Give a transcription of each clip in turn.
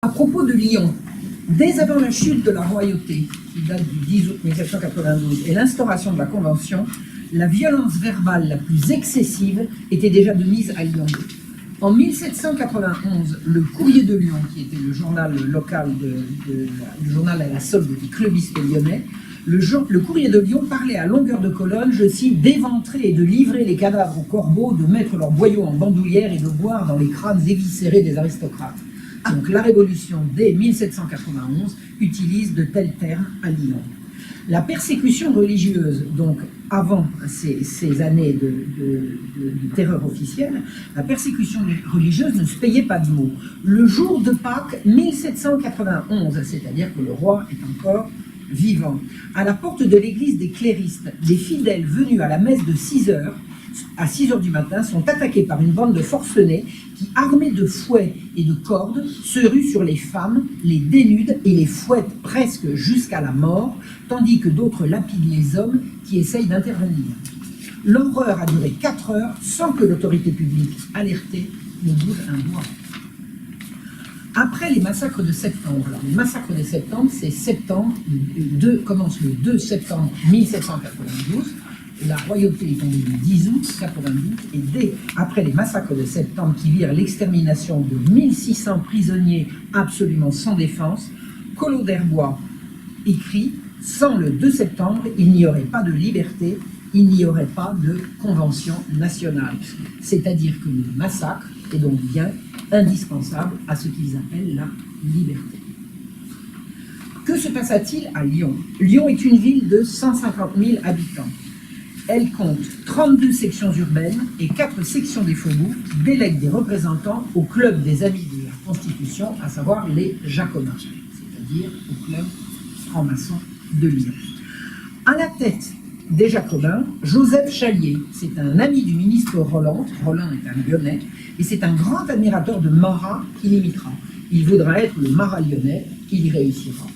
À propos de Lyon, dès avant la chute de la royauté, qui date du 10 août 1792, et l'instauration de la Convention, la violence verbale la plus excessive était déjà de mise à Lyon. En 1791, le Courrier de Lyon, qui était le journal local, le journal à la solde des clubistes lyonnais, le Courrier de Lyon parlait à longueur de colonne, je cite, d'éventrer et de livrer les cadavres aux corbeaux, de mettre leurs boyaux en bandoulière et de boire dans les crânes éviscérés des aristocrates. Donc la Révolution, dès 1791, utilise de tels termes à Lyon. La persécution religieuse, donc avant ces années de terreur officielle, la persécution religieuse ne se payait pas de mots. Le jour de Pâques 1791, c'est-à-dire que le roi est encore vivant, à la porte de l'église des cléristes, des fidèles venus à la messe de 6 heures, à 6 heures du matin, sont attaqués par une bande de forcenés qui, armés de fouets et de cordes, se ruent sur les femmes, les dénudent et les fouettent presque jusqu'à la mort, tandis que d'autres lapident les hommes qui essayent d'intervenir. L'horreur a duré 4 heures sans que l'autorité publique alertée ne bouge un doigt. Après les massacres de septembre, alors les massacres de septembre, c'est septembre, commence le 2 septembre 1792, la royauté est tombée le 10 août 92, et après les massacres de septembre qui virent l'extermination de 1600 prisonniers absolument sans défense, Collot d'Herbois écrit « Sans le 2 septembre, il n'y aurait pas de liberté, il n'y aurait pas de convention nationale. » C'est-à-dire que le massacre est donc bien indispensable à ce qu'ils appellent la liberté. Que se passa-t-il à Lyon? Lyon est une ville de 150 000 habitants. Elle compte 32 sections urbaines et 4 sections des faubourgs qui délèguent des représentants au club des amis de la Constitution, à savoir les Jacobins, c'est-à-dire au club franc-maçon de Lyon. À la tête des Jacobins, Joseph Chalier, c'est un ami du ministre Roland est un Lyonnais, et c'est un grand admirateur de Marat qui l'imitera. Il voudra être le Marat lyonnais, il y réussira,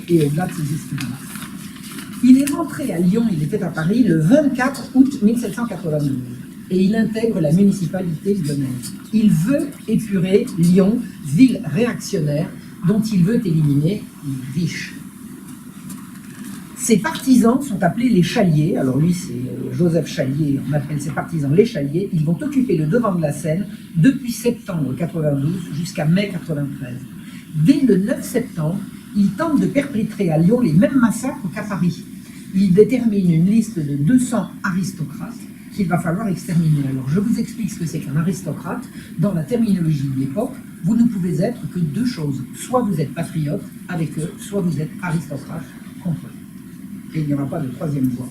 et au-delà de ses espérances. Il est rentré à Lyon, il était à Paris, le 24 août 1792, et il intègre la municipalité lyonnaise. Il veut épurer Lyon, ville réactionnaire, dont il veut éliminer les riches. Ses partisans sont appelés les Chaliers, alors lui c'est Joseph Chalier, on appelle ses partisans les Chaliers, ils vont occuper le devant de la scène depuis septembre 92 jusqu'à mai 93. Dès le 9 septembre, ils tentent de perpétrer à Lyon les mêmes massacres qu'à Paris. Ils déterminent une liste de 200 aristocrates qu'il va falloir exterminer. Alors je vous explique ce que c'est qu'un aristocrate. Dans la terminologie de l'époque, vous ne pouvez être que 2 choses. Soit vous êtes patriote avec eux, soit vous êtes aristocrate contre eux. Et il n'y aura pas de troisième voie.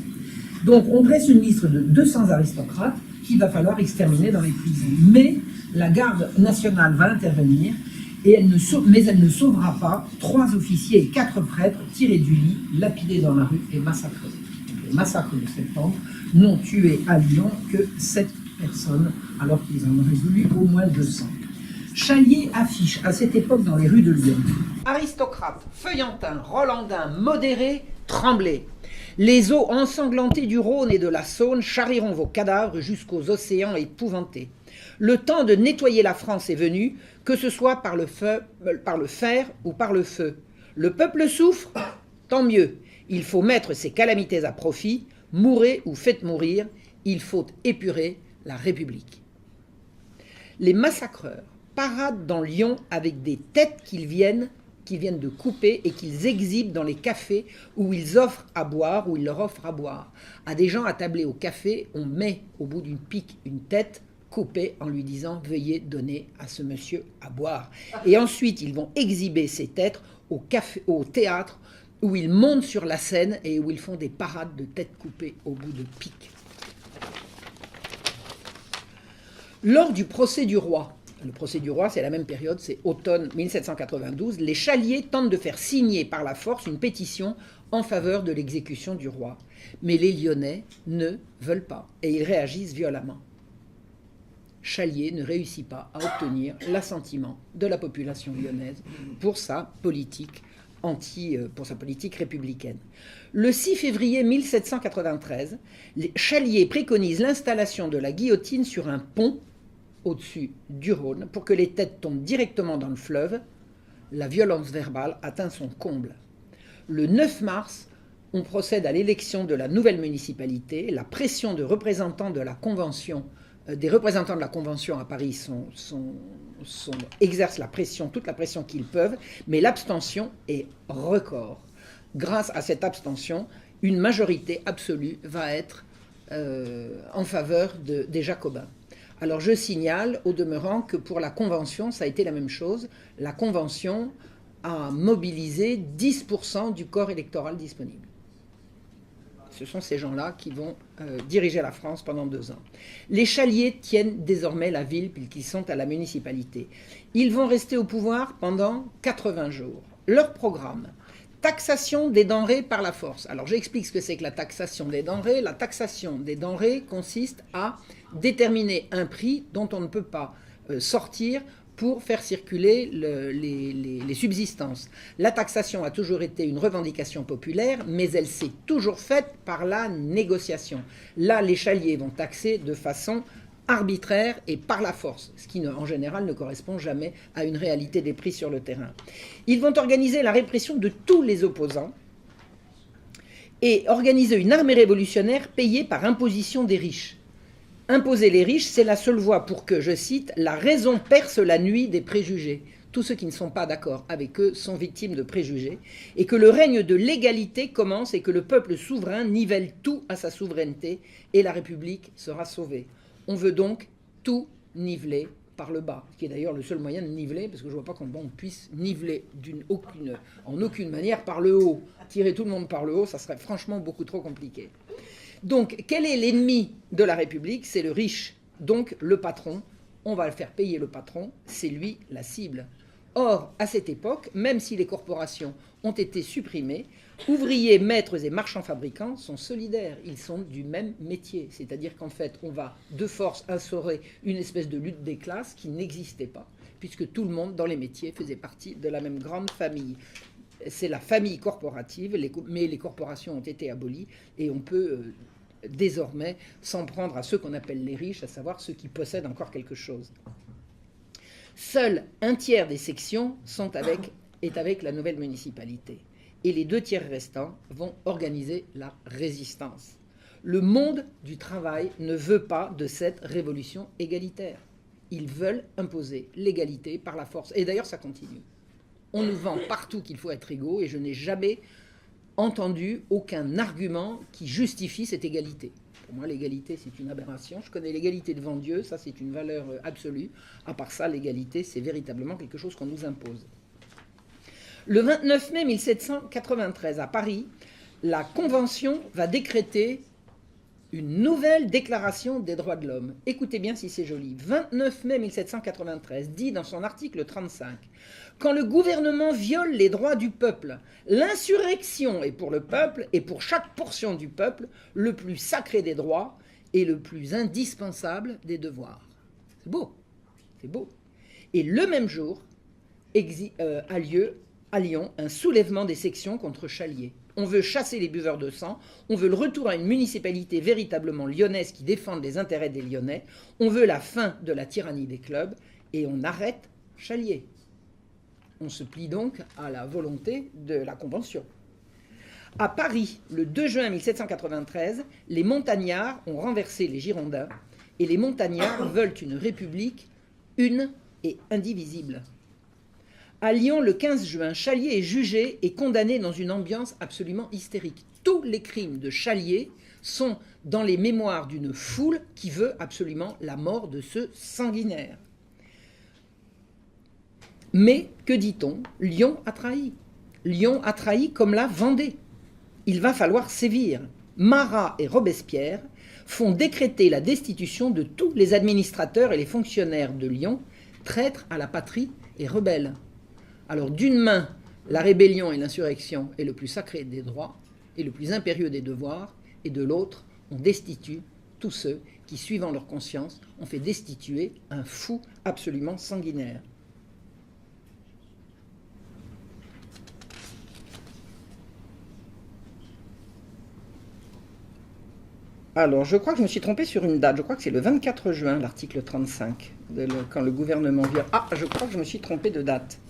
Donc on dresse une liste de 200 aristocrates qu'il va falloir exterminer dans les prisons. Mais la garde nationale va intervenir, mais elle ne sauvera pas 3 officiers et 4 prêtres tirés du lit, lapidés dans la rue et massacrés. Les massacres de septembre n'ont tué à Lyon que 7 personnes, alors qu'ils en auraient voulu au moins 200. Chalier affiche à cette époque dans les rues de Lyon: aristocrates, feuillantins, rolandins, modérés, tremblez. Les eaux ensanglantées du Rhône et de la Saône charrieront vos cadavres jusqu'aux océans épouvantés. Le temps de nettoyer la France est venu, que ce soit par le fer ou par le feu. Le peuple souffre, tant mieux. Il faut mettre ces calamités à profit. Mourez ou faites mourir. Il faut épurer la République. Les massacreurs paradent dans Lyon avec des têtes qu'ils viennent de couper et qu'ils exhibent dans les cafés où ils offrent à boire, où ils leur offrent à boire. À des gens attablés au café, on met au bout d'une pique une tête coupée en lui disant « Veuillez donner à ce monsieur à boire ». Et ensuite, ils vont exhiber ces têtes au théâtre où ils montent sur la scène et où ils font des parades de têtes coupées au bout de piques. Lors du procès du roi, le procès du roi, c'est la même période, c'est automne 1792, les Chaliers tentent de faire signer par la force une pétition en faveur de l'exécution du roi. Mais les Lyonnais ne veulent pas et ils réagissent violemment. Chalier ne réussit pas à obtenir l'assentiment de la population lyonnaise pour sa politique républicaine. Le 6 février 1793, les Chaliers préconisent l'installation de la guillotine sur un pont au-dessus du Rhône pour que les têtes tombent directement dans le fleuve la violence verbale atteint son comble. Le 9 mars, on procède à l'élection de la nouvelle municipalité. La pression de représentants de la Convention, des représentants de la Convention à Paris exercent la pression, toute la pression qu'ils peuvent, mais l'abstention est record. Grâce à cette abstention, une majorité absolue va être en faveur des Jacobins. Alors je signale au demeurant que pour la Convention, ça a été la même chose. La Convention a mobilisé 10% du corps électoral disponible. Ce sont ces gens-là qui vont diriger la France pendant 2 ans. Les Chaliers tiennent désormais la ville puisqu'ils sont à la municipalité. Ils vont rester au pouvoir pendant 80 jours. Leur programme: taxation des denrées par la force. Alors j'explique ce que c'est que la taxation des denrées. La taxation des denrées consiste à déterminer un prix dont on ne peut pas sortir pour faire circuler les subsistances. La taxation a toujours été une revendication populaire, mais elle s'est toujours faite par la négociation. Là, les Chaliers vont taxer de façon arbitraire et par la force, ce qui en général ne correspond jamais à une réalité des prix sur le terrain. Ils vont organiser la répression de tous les opposants et organiser une armée révolutionnaire payée par imposition des riches. Imposer les riches, c'est la seule voie pour que, je cite, « la raison perce la nuit des préjugés ». Tous ceux qui ne sont pas d'accord avec eux sont victimes de préjugés, et que le règne de l'égalité commence et que le peuple souverain nivelle tout à sa souveraineté et la République sera sauvée. On veut donc tout niveler par le bas, ce qui est d'ailleurs le seul moyen de niveler, parce que je ne vois pas comment on puisse niveler en aucune manière par le haut. Tirer tout le monde par le haut, ça serait franchement beaucoup trop compliqué. Donc, quel est l'ennemi de la République? C'est le riche, donc le patron. On va le faire payer le patron, c'est lui la cible. Or, à cette époque, même si les corporations ont été supprimées, ouvriers, maîtres et marchands fabricants sont solidaires. Ils sont du même métier. C'est-à-dire qu'en fait, on va de force instaurer une espèce de lutte des classes qui n'existait pas, puisque tout le monde dans les métiers faisait partie de la même grande famille. C'est la famille corporative, mais les corporations ont été abolies et on peut désormais s'en prendre à ceux qu'on appelle les riches, à savoir ceux qui possèdent encore quelque chose. Seul un tiers des sections est avec la nouvelle municipalité et les 2 tiers restants vont organiser la résistance. Le monde du travail ne veut pas de cette révolution égalitaire. Ils veulent imposer l'égalité par la force. Et d'ailleurs, ça continue. On nous vend partout qu'il faut être égaux et je n'ai jamais entendu aucun argument qui justifie cette égalité. Pour moi, l'égalité, c'est une aberration. Je connais l'égalité devant Dieu, ça c'est une valeur absolue. À part ça, l'égalité, c'est véritablement quelque chose qu'on nous impose. Le 29 mai 1793, à Paris, la Convention va décréter une nouvelle déclaration des droits de l'homme. Écoutez bien si c'est joli. 29 mai 1793 dit dans son article 35 « Quand le gouvernement viole les droits du peuple, l'insurrection est pour le peuple et pour chaque portion du peuple le plus sacré des droits et le plus indispensable des devoirs. » C'est beau, c'est beau. Et le même jour a lieu à Lyon un soulèvement des sections contre Chalier. On veut chasser les buveurs de sang, on veut le retour à une municipalité véritablement lyonnaise qui défende les intérêts des Lyonnais, on veut la fin de la tyrannie des clubs et on arrête Chalier. On se plie donc à la volonté de la Convention. À Paris, le 2 juin 1793, les montagnards ont renversé les Girondins et les montagnards veulent une république une et indivisible. À Lyon, le 15 juin, Chalier est jugé et condamné dans une ambiance absolument hystérique. Tous les crimes de Chalier sont dans les mémoires d'une foule qui veut absolument la mort de ce sanguinaire. Mais, que dit-on? Lyon a trahi. Lyon a trahi comme la Vendée. Il va falloir sévir. Marat et Robespierre font décréter la destitution de tous les administrateurs et les fonctionnaires de Lyon, traîtres à la patrie et rebelles. Alors d'une main, la rébellion et l'insurrection est le plus sacré des droits et le plus impérieux des devoirs, et de l'autre, on destitue tous ceux qui, suivant leur conscience, ont fait destituer un fou absolument sanguinaire. Alors, je crois que je me suis trompé sur une date. Je crois que c'est le 24 juin, l'article 35, quand le gouvernement vient. Ah, je crois que je me suis trompé de date.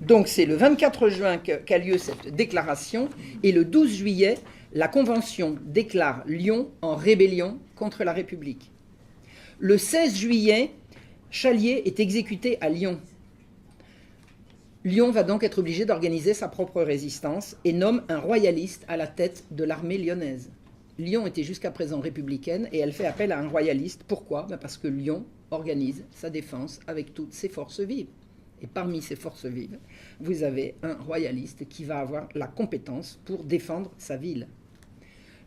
Donc c'est le 24 juin qu'a lieu cette déclaration, et le 12 juillet, la Convention déclare Lyon en rébellion contre la République. Le 16 juillet, Chalier est exécuté à Lyon. Lyon va donc être obligé d'organiser sa propre résistance et nomme un royaliste à la tête de l'armée lyonnaise. Lyon était jusqu'à présent républicaine et elle fait appel à un royaliste. Pourquoi ? Parce que Lyon organise sa défense avec toutes ses forces vives. Et parmi ces forces vives, vous avez un royaliste qui va avoir la compétence pour défendre sa ville.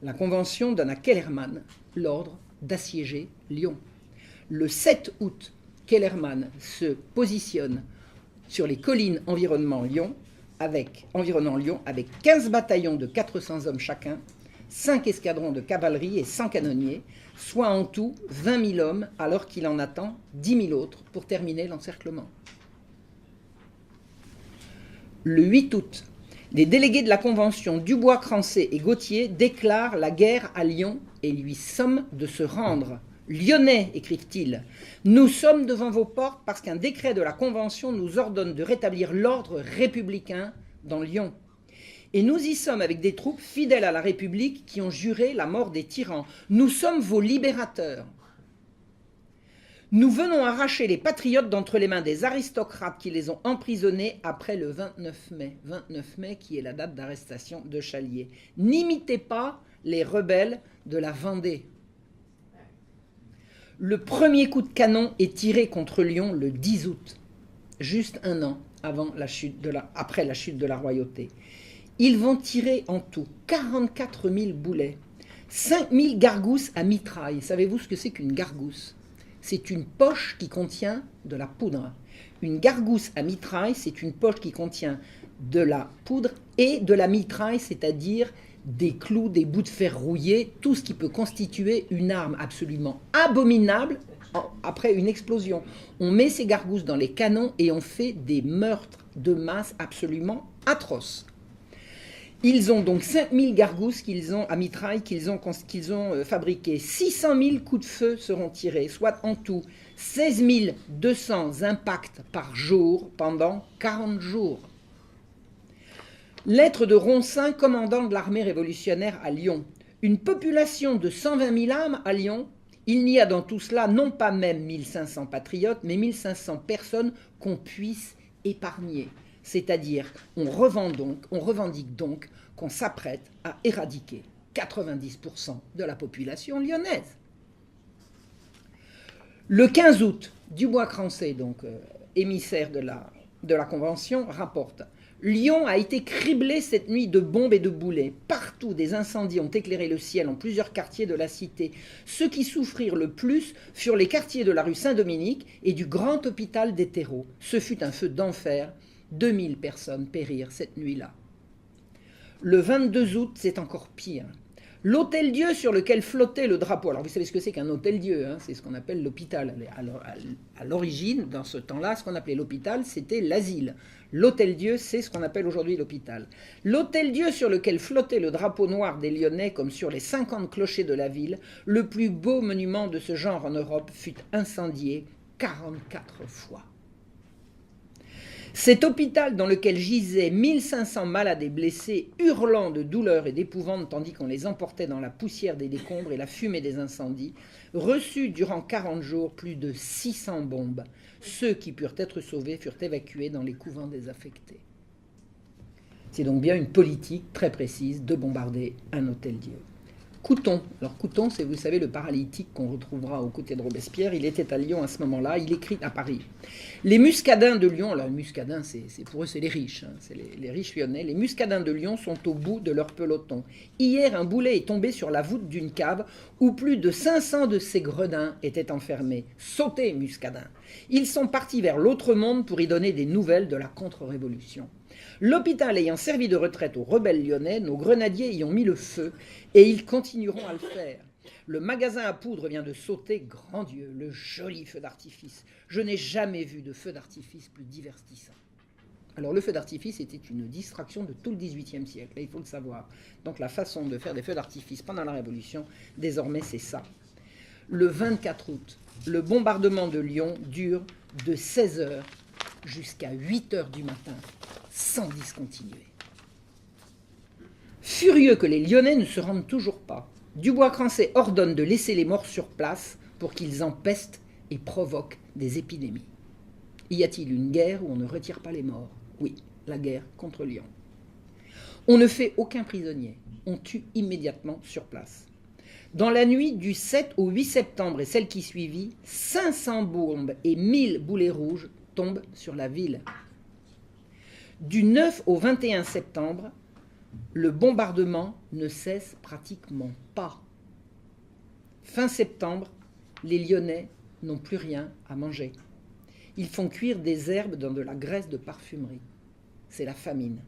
La Convention donne à Kellermann l'ordre d'assiéger Lyon. Le 7 août, Kellermann se positionne sur les collines environnant Lyon avec 15 bataillons de 400 hommes chacun, 5 escadrons de cavalerie et 100 canonniers, soit en tout 20 000 hommes, alors qu'il en attend 10 000 autres pour terminer l'encerclement. Le 8 août, les délégués de la Convention Dubois-Crancé et Gauthier déclarent la guerre à Lyon et lui somment de se rendre. Lyonnais, écrivent-ils, nous sommes devant vos portes parce qu'un décret de la Convention nous ordonne de rétablir l'ordre républicain dans Lyon. Et nous y sommes avec des troupes fidèles à la République qui ont juré la mort des tyrans. Nous sommes vos libérateurs. Nous venons arracher les patriotes d'entre les mains des aristocrates qui les ont emprisonnés après le 29 mai. 29 mai qui est la date d'arrestation de Chalier. N'imitez pas les rebelles de la Vendée. Le premier coup de canon est tiré contre Lyon le 10 août, juste un an après la chute de la royauté. Ils vont tirer en tout 44 000 boulets, 5 000 gargousses à mitraille. Savez-vous ce que c'est qu'une gargousse ? C'est une poche qui contient de la poudre. Une gargousse à mitraille, c'est une poche qui contient de la poudre et de la mitraille, c'est-à-dire des clous, des bouts de fer rouillés, tout ce qui peut constituer une arme absolument abominable après une explosion. On met ces gargousses dans les canons et on fait des meurtres de masse absolument atroces. Ils ont donc 5000 gargousses à mitraille qu'ils ont fabriquées. 600 000 coups de feu seront tirés, soit en tout 16 200 impacts par jour pendant 40 jours. Lettre de Roncin, commandant de l'armée révolutionnaire à Lyon. Une population de 120 000 âmes à Lyon. Il n'y a dans tout cela non pas même 1500 patriotes, mais 1500 personnes qu'on puisse épargner. C'est-à-dire, on revendique donc qu'on s'apprête à éradiquer 90% de la population lyonnaise. Le 15 août, Dubois-Crancé, donc émissaire de la Convention, rapporte « Lyon a été criblé cette nuit de bombes et de boulets. Partout, des incendies ont éclairé le ciel en plusieurs quartiers de la cité. Ceux qui souffrirent le plus furent les quartiers de la rue Saint-Dominique et du grand hôpital des terreaux. Ce fut un feu d'enfer. 2000 personnes périrent cette nuit-là. » Le 22 août, c'est encore pire. L'hôtel-Dieu sur lequel flottait le drapeau. Alors vous savez ce que c'est qu'un hôtel-Dieu, hein, c'est ce qu'on appelle l'hôpital. À l'origine, dans ce temps-là, ce qu'on appelait l'hôpital, c'était l'asile. L'hôtel-Dieu, c'est ce qu'on appelle aujourd'hui l'hôpital. L'hôtel-Dieu sur lequel flottait le drapeau noir des Lyonnais, comme sur les 50 clochers de la ville, le plus beau monument de ce genre en Europe, fut incendié 44 fois. Cet hôpital dans lequel gisaient 1500 malades et blessés, hurlant de douleur et d'épouvante tandis qu'on les emportait dans la poussière des décombres et la fumée des incendies, reçut durant 40 jours plus de 600 bombes. Ceux qui purent être sauvés furent évacués dans les couvents désaffectés. C'est donc bien une politique très précise de bombarder un hôtel-Dieu. Couthon. Alors Couthon, c'est, vous savez, le paralytique qu'on retrouvera aux côtés de Robespierre. Il était à Lyon à ce moment-là. Il écrit à Paris. Les muscadins de Lyon, alors les muscadins, pour eux, c'est les riches. Hein, c'est les riches lyonnais. Les muscadins de Lyon sont au bout de leur peloton. Hier, un boulet est tombé sur la voûte d'une cave où plus de 500 de ces gredins étaient enfermés. Sautez, muscadins. Ils sont partis vers l'autre monde pour y donner des nouvelles de la contre-révolution. L'hôpital ayant servi de retraite aux rebelles lyonnais, nos grenadiers y ont mis le feu et ils continueront à le faire. Le magasin à poudre vient de sauter, grand Dieu, le joli feu d'artifice. Je n'ai jamais vu de feu d'artifice plus divertissant. Alors le feu d'artifice était une distraction de tout le XVIIIe siècle, il faut le savoir. Donc la façon de faire des feux d'artifice pendant la Révolution, désormais c'est ça. Le 24 août, le bombardement de Lyon dure de 16h jusqu'à 8 heures du matin, sans discontinuer. Furieux que les Lyonnais ne se rendent toujours pas, Dubois-Crancey ordonne de laisser les morts sur place pour qu'ils empestent et provoquent des épidémies. Y a-t-il une guerre où on ne retire pas les morts? Oui, la guerre contre Lyon. On ne fait aucun prisonnier, on tue immédiatement sur place. Dans la nuit du 7 au 8 septembre et celle qui suivit, 500 bombes et 1000 boulets rouges tombent sur la ville. Du 9 au 21 septembre, le bombardement ne cesse pratiquement pas. Fin septembre, les Lyonnais n'ont plus rien à manger. Ils font cuire des herbes dans de la graisse de parfumerie. C'est la famine.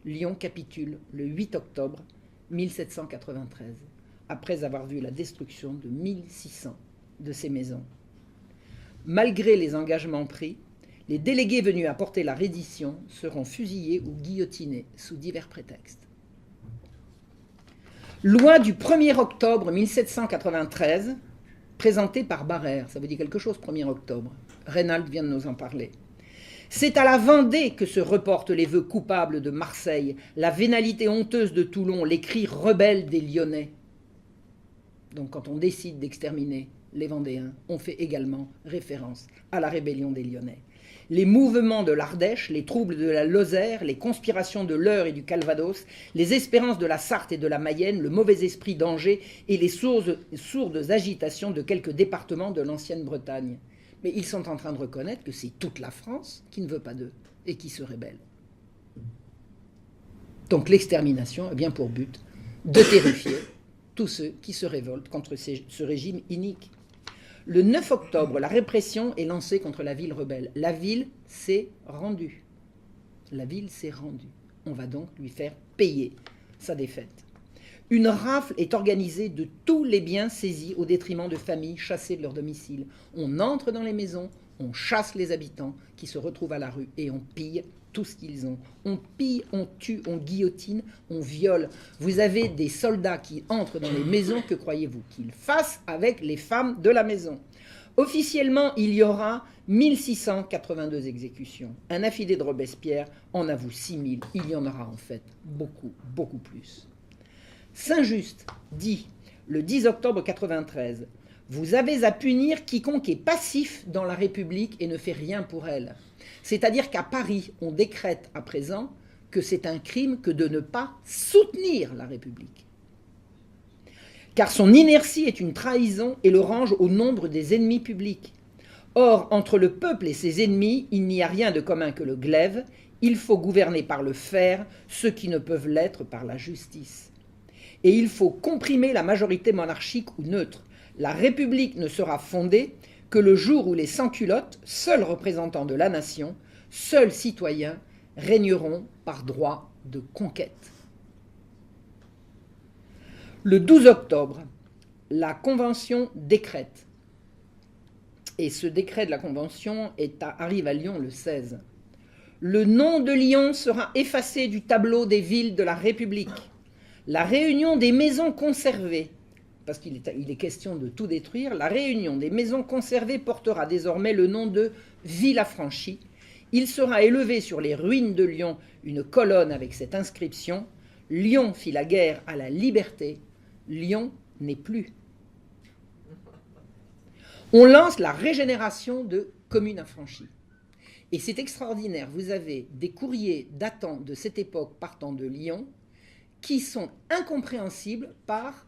Lyon capitule le 8 octobre 1793, après avoir vu la destruction de 1600 de ses maisons. Malgré les engagements pris, les délégués venus apporter la reddition seront fusillés ou guillotinés sous divers prétextes. Loi du 1er octobre 1793, présentée par Barrère. Ça veut dire quelque chose, 1er octobre. Reynald vient de nous en parler. C'est à la Vendée que se reportent les vœux coupables de Marseille, la vénalité honteuse de Toulon, les cris rebelles des Lyonnais. Donc quand on décide d'exterminer les Vendéens, on fait également référence à la rébellion des Lyonnais. Les mouvements de l'Ardèche, les troubles de la Lozère, les conspirations de l'Eure et du Calvados, les espérances de la Sarthe et de la Mayenne, le mauvais esprit d'Angers et les sourdes agitations de quelques départements de l'ancienne Bretagne. Mais ils sont en train de reconnaître que c'est toute la France qui ne veut pas d'eux et qui se rébelle. Donc l'extermination a bien pour but de terrifier tous ceux qui se révoltent contre ce régime inique. Le 9 octobre, la répression est lancée contre la ville rebelle. La ville s'est rendue. La ville s'est rendue. On va donc lui faire payer sa défaite. Une rafle est organisée de tous les biens saisis au détriment de familles chassées de leur domicile. On entre dans les maisons, on chasse les habitants qui se retrouvent à la rue et on pille tout ce qu'ils ont. On pille, on tue, on guillotine, on viole. Vous avez des soldats qui entrent dans les maisons, que croyez-vous qu'ils fassent avec les femmes de la maison? Officiellement, il y aura 1682 exécutions. Un affidé de Robespierre en avoue 6000. Il y en aura en fait beaucoup, beaucoup plus. Saint-Just dit, le 10 octobre 93, « Vous avez à punir quiconque est passif dans la République et ne fait rien pour elle. » C'est-à-dire qu'à Paris, on décrète à présent que c'est un crime que de ne pas soutenir la République. Car son inertie est une trahison et le range au nombre des ennemis publics. Or, entre le peuple et ses ennemis, il n'y a rien de commun que le glaive. Il faut gouverner par le fer ceux qui ne peuvent l'être par la justice. Et il faut comprimer la majorité monarchique ou neutre. La République ne sera fondée que le jour où les sans-culottes, seuls représentants de la nation, seuls citoyens, régneront par droit de conquête. Le 12 octobre, la Convention décrète, et ce décret de la Convention arrive à Lyon le 16. Le nom de Lyon sera effacé du tableau des villes de la République. La réunion des maisons conservées, parce qu'il est question de tout détruire, la réunion des maisons conservées portera désormais le nom de ville affranchie. Il sera élevé sur les ruines de Lyon une colonne avec cette inscription « Lyon fit la guerre à la liberté, Lyon n'est plus ». On lance la régénération de communes affranchies. Et c'est extraordinaire, vous avez des courriers datant de cette époque partant de Lyon qui sont incompréhensibles par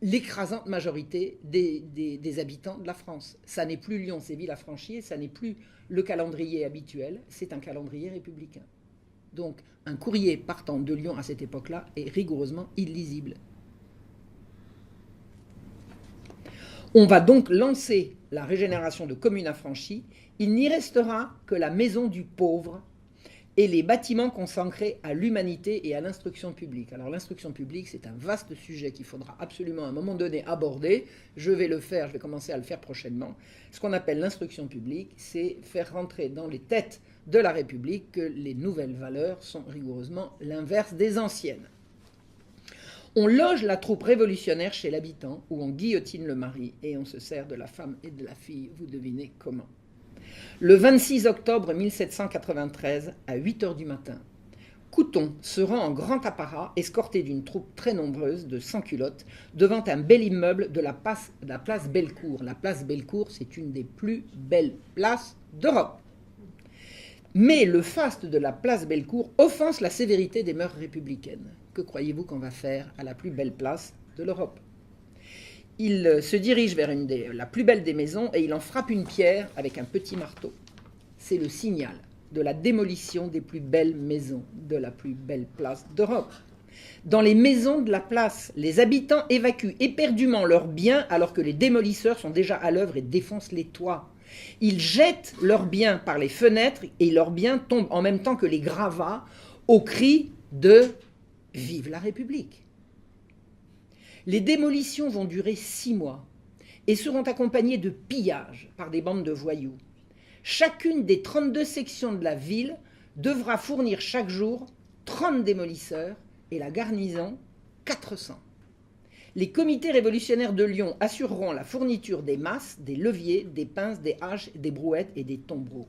l'écrasante majorité des habitants de la France. Ça n'est plus Lyon, c'est ville affranchie, ça n'est plus le calendrier habituel, c'est un calendrier républicain. Donc un courrier partant de Lyon à cette époque-là est rigoureusement illisible. On va donc lancer la régénération de communes affranchies. Il n'y restera que la maison du pauvre et les bâtiments consacrés à l'humanité et à l'instruction publique. Alors l'instruction publique, c'est un vaste sujet qu'il faudra absolument à un moment donné aborder. Je vais le faire, je vais commencer à le faire prochainement. Ce qu'on appelle l'instruction publique, c'est faire rentrer dans les têtes de la République que les nouvelles valeurs sont rigoureusement l'inverse des anciennes. On loge la troupe révolutionnaire chez l'habitant, où on guillotine le mari et on se sert de la femme et de la fille, vous devinez comment. Le 26 octobre 1793, à 8 heures du matin, Couthon se rend en grand apparat, escorté d'une troupe très nombreuse de sans-culottes, devant un bel immeuble de la place Bellecour. La place Bellecour, c'est une des plus belles places d'Europe. Mais le faste de la place Bellecour offense la sévérité des mœurs républicaines. Que croyez-vous qu'on va faire à la plus belle place de l'Europe? Il se dirige vers la plus belle des maisons et il en frappe une pierre avec un petit marteau. C'est le signal de la démolition des plus belles maisons de la plus belle place d'Europe. Dans les maisons de la place, les habitants évacuent éperdument leurs biens alors que les démolisseurs sont déjà à l'œuvre et défoncent les toits. Ils jettent leurs biens par les fenêtres et leurs biens tombent en même temps que les gravats au cri de « Vive la République !» Les démolitions vont durer 6 mois et seront accompagnées de pillages par des bandes de voyous. Chacune des 32 sections de la ville devra fournir chaque jour 30 démolisseurs et la garnison 400. Les comités révolutionnaires de Lyon assureront la fourniture des masses, des leviers, des pinces, des haches, des brouettes et des tombereaux.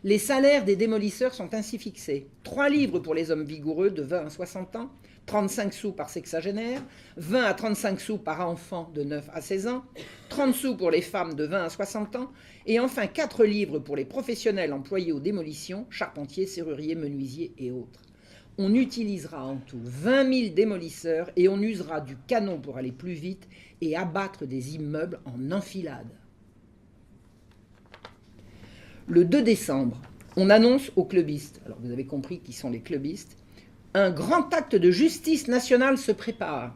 Les salaires des démolisseurs sont ainsi fixés. 3 livres pour les hommes vigoureux de 20 à 60 ans, 35 sous par sexagénaire, 20 à 35 sous par enfant de 9 à 16 ans, 30 sous pour les femmes de 20 à 60 ans, et enfin 4 livres pour les professionnels employés aux démolitions, charpentiers, serruriers, menuisiers et autres. On utilisera en tout 20 000 démolisseurs et on usera du canon pour aller plus vite et abattre des immeubles en enfilade. Le 2 décembre, on annonce aux clubistes, alors vous avez compris qui sont les clubistes, un grand acte de justice nationale se prépare.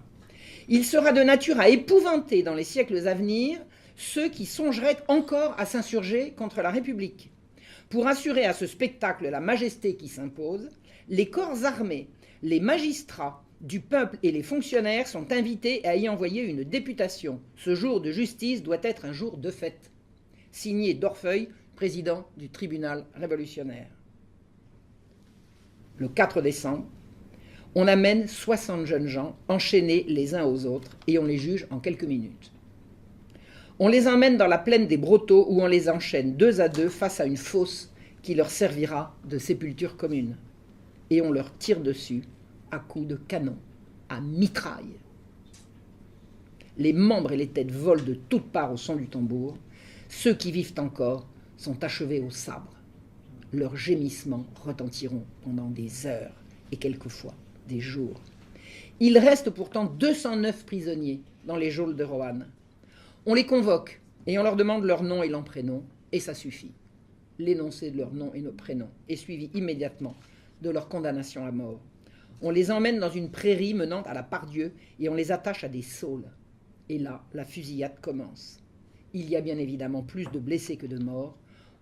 Il sera de nature à épouvanter dans les siècles à venir ceux qui songeraient encore à s'insurger contre la République. Pour assurer à ce spectacle la majesté qui s'impose, les corps armés, les magistrats du peuple et les fonctionnaires sont invités à y envoyer une députation. Ce jour de justice doit être un jour de fête. Signé d'Orfeuille, président du tribunal révolutionnaire. Le 4 décembre, on amène 60 jeunes gens enchaînés les uns aux autres et on les juge en quelques minutes. On les emmène dans la plaine des Brotteaux où on les enchaîne 2 à 2 face à une fosse qui leur servira de sépulture commune. Et on leur tire dessus à coups de canon, à mitraille. Les membres et les têtes volent de toutes parts au son du tambour. Ceux qui vivent encore sont achevés au sabre. Leurs gémissements retentiront pendant des heures et quelquefois des jours. Il reste pourtant 209 prisonniers dans les geôles de Roanne. On les convoque et on leur demande leur nom et leur prénom, et ça suffit. L'énoncé de leur nom et leur prénom est suivi immédiatement de leur condamnation à mort. On les emmène dans une prairie menant à la Pardieu et on les attache à des saules. Et là, la fusillade commence. Il y a bien évidemment plus de blessés que de morts.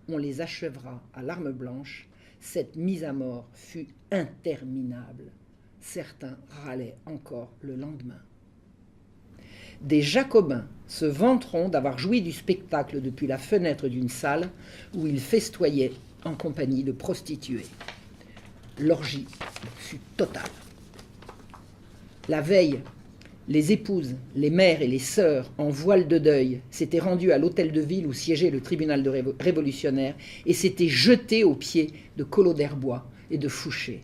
On les achèvera à l'arme blanche. Cette mise à mort fut interminable. Certains râlaient encore le lendemain. Des Jacobins se vanteront d'avoir joui du spectacle depuis la fenêtre d'une salle où ils festoyaient en compagnie de prostituées. L'orgie fut totale. La veille, les épouses, les mères et les sœurs en voile de deuil s'étaient rendues à l'hôtel de ville où siégeait le tribunal révolutionnaire et s'étaient jetées aux pieds de Collot d'Herbois et de Fouché.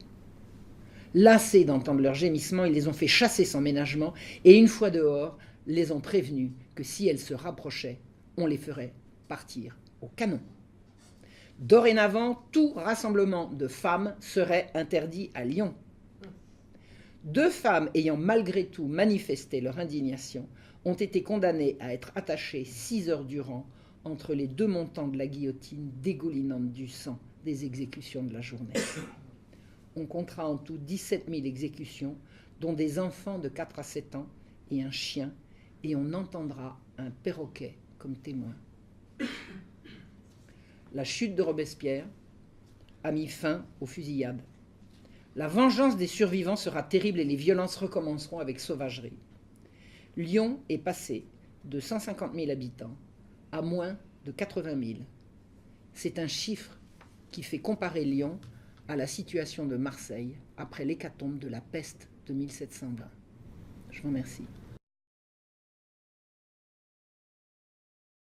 Lassés d'entendre leurs gémissements, ils les ont fait chasser sans ménagement et une fois dehors, les ont prévenus que si elles se rapprochaient, on les ferait partir au canon. Dorénavant, tout rassemblement de femmes serait interdit à Lyon. 2 femmes ayant malgré tout manifesté leur indignation ont été condamnées à être attachées 6 heures durant entre les 2 montants de la guillotine dégoulinante du sang des exécutions de la journée. On comptera en tout 17 000 exécutions, dont des enfants de 4 à 7 ans et un chien, et on entendra un perroquet comme témoin. La chute de Robespierre a mis fin aux fusillades. La vengeance des survivants sera terrible et les violences recommenceront avec sauvagerie. Lyon est passé de 150 000 habitants à moins de 80 000. C'est un chiffre qui fait comparer Lyon à la situation de Marseille après l'hécatombe de la peste de 1720. Je vous remercie.